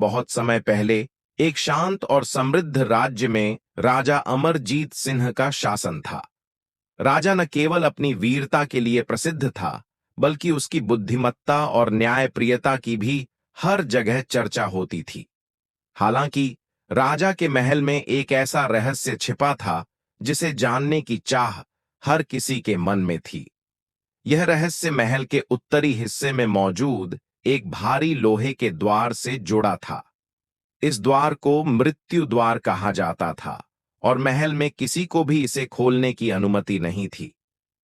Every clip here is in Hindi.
बहुत समय पहले एक शांत और समृद्ध राज्य में राजा अमरजीत सिंह का शासन था। राजा न केवल अपनी वीरता के लिए प्रसिद्ध था, बल्कि उसकी बुद्धिमत्ता और न्यायप्रियता की भी हर जगह चर्चा होती थी। हालांकि राजा के महल में एक ऐसा रहस्य छिपा था जिसे जानने की चाह हर किसी के मन में थी। यह रहस्य महल के उत्तरी हिस्से में मौजूद एक भारी लोहे के द्वार से जुड़ा था। इस द्वार को मृत्यु द्वार कहा जाता था और महल में किसी को भी इसे खोलने की अनुमति नहीं थी।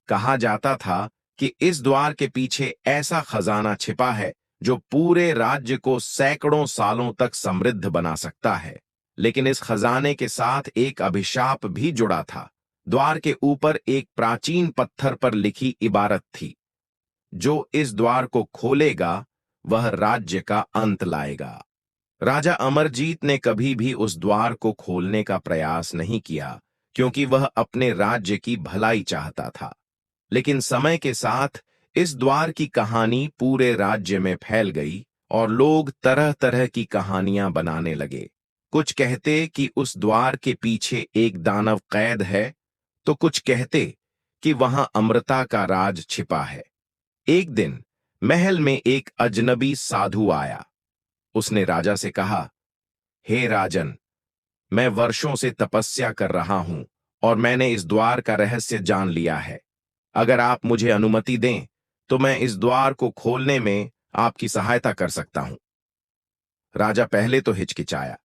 कहा जाता था कि इस द्वार के पीछे ऐसा खजाना छिपा है जो पूरे राज्य को सैकड़ों सालों तक समृद्ध बना सकता है। लेकिन इस खजाने के साथ एक अभिशाप भी जुड़ा था। द्वार के ऊपर एक प्राचीन पत्थर पर लिखी इबारत थी, जो इस द्वार को खोलेगा वह राज्य का अंत लाएगा। राजा अमरजीत ने कभी भी उस द्वार को खोलने का प्रयास नहीं किया, क्योंकि वह अपने राज्य की भलाई चाहता था। लेकिन समय के साथ इस द्वार की कहानी पूरे राज्य में फैल गई और लोग तरह तरह की कहानियां बनाने लगे। कुछ कहते कि उस द्वार के पीछे एक दानव कैद है, तो कुछ कहते कि वहां अमृता का राज छिपा है। एक दिन महल में एक अजनबी साधु आया। उसने राजा से कहा, हे राजन, मैं वर्षों से तपस्या कर रहा हूं और मैंने इस द्वार का रहस्य जान लिया है। अगर आप मुझे अनुमति दें तो मैं इस द्वार को खोलने में आपकी सहायता कर सकता हूं। राजा पहले तो हिचकिचाया,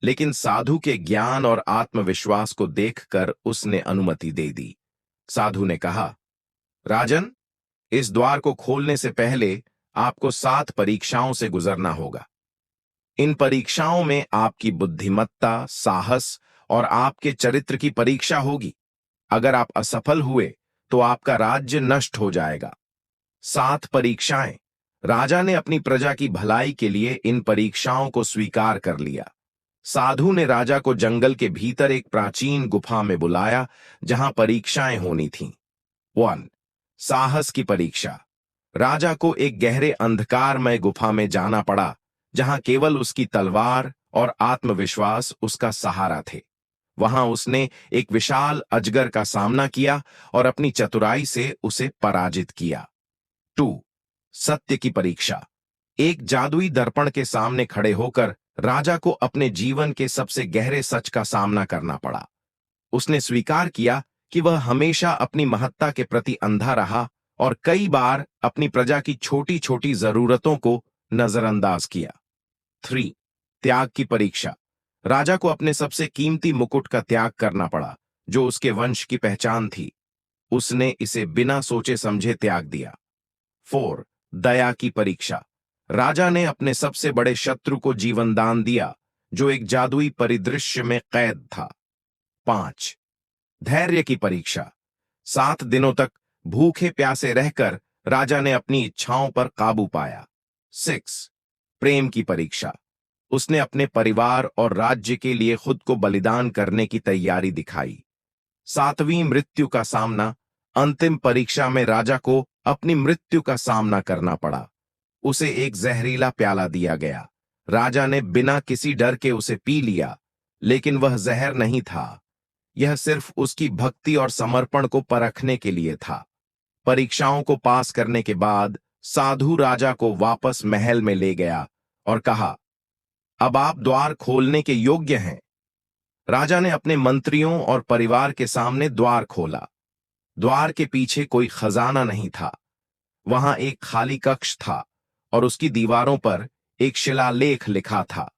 लेकिन साधु के ज्ञान और आत्मविश्वास को देखकर उसने अनुमति दे दी। साधु ने कहा, राजन, इस द्वार को खोलने से पहले आपको 7 परीक्षाओं से गुजरना होगा। इन परीक्षाओं में आपकी बुद्धिमत्ता, साहस और आपके चरित्र की परीक्षा होगी। अगर आप असफल हुए तो आपका राज्य नष्ट हो जाएगा। 7 परीक्षाएं। राजा ने अपनी प्रजा की भलाई के लिए इन परीक्षाओं को स्वीकार कर लिया। साधु ने राजा को जंगल के भीतर एक प्राचीन गुफा में बुलाया, जहां परीक्षाएं होनी थीं। 1. साहस की परीक्षा। राजा को एक गहरे अंधकारमय गुफा में जाना पड़ा, जहां केवल उसकी तलवार और आत्मविश्वास उसका सहारा थे। वहां उसने एक विशाल अजगर का सामना किया और अपनी चतुराई से उसे पराजित किया। 2. सत्य की परीक्षा। एक जादुई दर्पण के सामने खड़े होकर राजा को अपने जीवन के सबसे गहरे सच का सामना करना पड़ा। उसने स्वीकार किया कि वह हमेशा अपनी महत्ता के प्रति अंधा रहा और कई बार अपनी प्रजा की छोटी छोटी जरूरतों को नजरअंदाज किया। 3. त्याग की परीक्षा। राजा को अपने सबसे कीमती मुकुट का त्याग करना पड़ा, जो उसके वंश की पहचान थी। उसने इसे बिना सोचे समझे त्याग दिया। 4. दया की परीक्षा। राजा ने अपने सबसे बड़े शत्रु को जीवन दान दिया, जो एक जादुई परिदृश्य में कैद था। 5. धैर्य की परीक्षा। 7 दिनों तक भूखे प्यासे रहकर राजा ने अपनी इच्छाओं पर काबू पाया। 6. प्रेम की परीक्षा। उसने अपने परिवार और राज्य के लिए खुद को बलिदान करने की तैयारी दिखाई। 7वीं मृत्यु का सामना। अंतिम परीक्षा में राजा को अपनी मृत्यु का सामना करना पड़ा। उसे एक जहरीला प्याला दिया गया। राजा ने बिना किसी डर के उसे पी लिया, लेकिन वह जहर नहीं था। यह सिर्फ उसकी भक्ति और समर्पण को परखने के लिए था। परीक्षाओं को पास करने के बाद साधु राजा को वापस महल में ले गया और कहा, अब आप द्वार खोलने के योग्य हैं। राजा ने अपने मंत्रियों और परिवार के सामने द्वार खोला। द्वार के पीछे कोई खजाना नहीं था। वहां एक खाली कक्ष था और उसकी दीवारों पर एक शिलालेख लिखा था,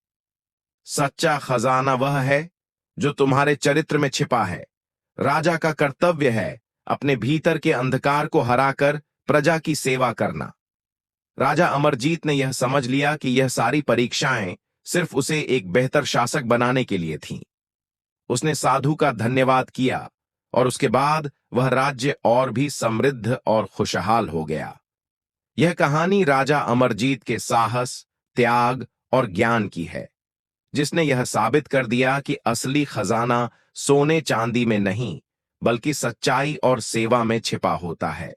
सच्चा खजाना वह है जो तुम्हारे चरित्र में छिपा है। राजा का कर्तव्य है अपने भीतर के अंधकार को हराकर प्रजा की सेवा करना। राजा अमरजीत ने यह समझ लिया कि यह सारी परीक्षाएं सिर्फ उसे एक बेहतर शासक बनाने के लिए थीं। उसने साधु का धन्यवाद किया और उसके बाद वह राज्य और भी समृद्ध और खुशहाल हो गया। यह कहानी राजा अमरजीत के साहस, त्याग और ज्ञान की है, जिसने यह साबित कर दिया कि असली खजाना सोने चांदी में नहीं, बल्कि सच्चाई और सेवा में छिपा होता है।